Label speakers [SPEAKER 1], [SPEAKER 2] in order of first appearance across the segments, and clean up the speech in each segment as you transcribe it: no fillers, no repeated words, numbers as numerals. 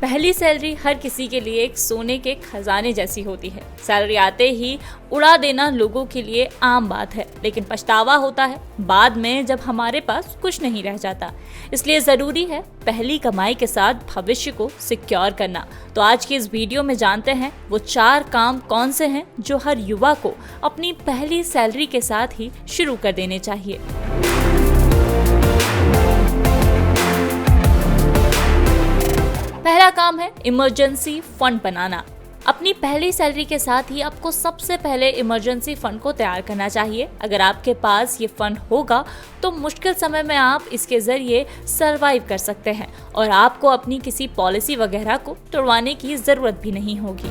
[SPEAKER 1] पहली सैलरी हर किसी के लिए एक सोने के खजाने जैसी होती है। सैलरी आते ही उड़ा देना लोगों के लिए आम बात है, लेकिन पछतावा होता है बाद में जब हमारे पास कुछ नहीं रह जाता। इसलिए जरूरी है पहली कमाई के साथ भविष्य को सिक्योर करना। तो आज की इस वीडियो में जानते हैं वो 4 काम कौन से हैं जो हर युवा को अपनी पहली सैलरी के साथ ही शुरू कर देने चाहिए। पहला काम है इमरजेंसी फंड बनाना। अपनी पहली सैलरी के साथ ही आपको सबसे पहले इमरजेंसी फंड को तैयार करना चाहिए। अगर आपके पास ये फंड होगा तो मुश्किल समय में आप इसके जरिए सरवाइव कर सकते हैं और आपको अपनी किसी पॉलिसी वगैरह को तोड़वाने की जरूरत भी नहीं होगी।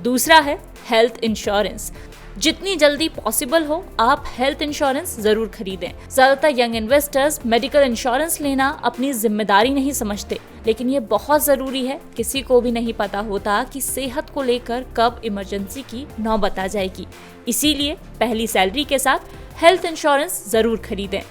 [SPEAKER 1] दूसरा है हेल्थ इंश्योरेंस। जितनी जल्दी पॉसिबल हो आप हेल्थ इंश्योरेंस जरूर खरीदें। ज्यादातर यंग इन्वेस्टर्स मेडिकल इंश्योरेंस लेना अपनी जिम्मेदारी नहीं समझते, लेकिन ये बहुत जरूरी है। किसी को भी नहीं पता होता कि सेहत को लेकर कब इमरजेंसी की नौबत आ जाएगी। इसीलिए पहली सैलरी के साथ हेल्थ इंश्योरेंस जरूर खरीदें।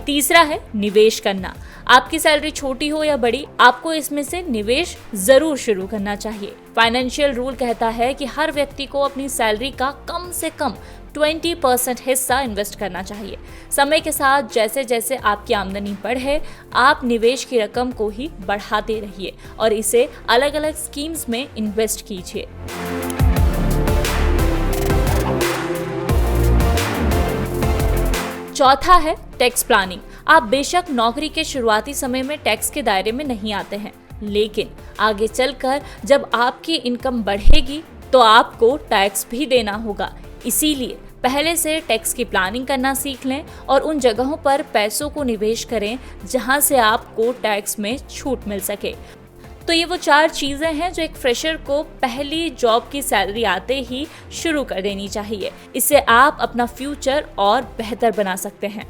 [SPEAKER 1] तीसरा है निवेश करना। आपकी सैलरी छोटी हो या बड़ी, आपको इसमें से निवेश जरूर शुरू करना चाहिए। फाइनेंशियल रूल कहता है कि हर व्यक्ति को अपनी सैलरी का कम से कम 20% हिस्सा इन्वेस्ट करना चाहिए। समय के साथ जैसे जैसे आपकी आमदनी बढ़े, आप निवेश की रकम को ही बढ़ाते रहिए और इसे अलग अलग स्कीम्स में इन्वेस्ट कीजिए। चौथा है टैक्स प्लानिंग। आप बेशक नौकरी के शुरुआती समय में टैक्स के दायरे में नहीं आते हैं, लेकिन आगे चलकर जब आपकी इनकम बढ़ेगी तो आपको टैक्स भी देना होगा। इसीलिए पहले से टैक्स की प्लानिंग करना सीख लें और उन जगहों पर पैसों को निवेश करें जहां से आपको टैक्स में छूट मिल सके। तो ये वो 4 चीजें हैं जो एक फ्रेशर को पहली जॉब की सैलरी आते ही शुरू कर देनी चाहिए। इससे आप अपना फ्यूचर और बेहतर बना सकते हैं।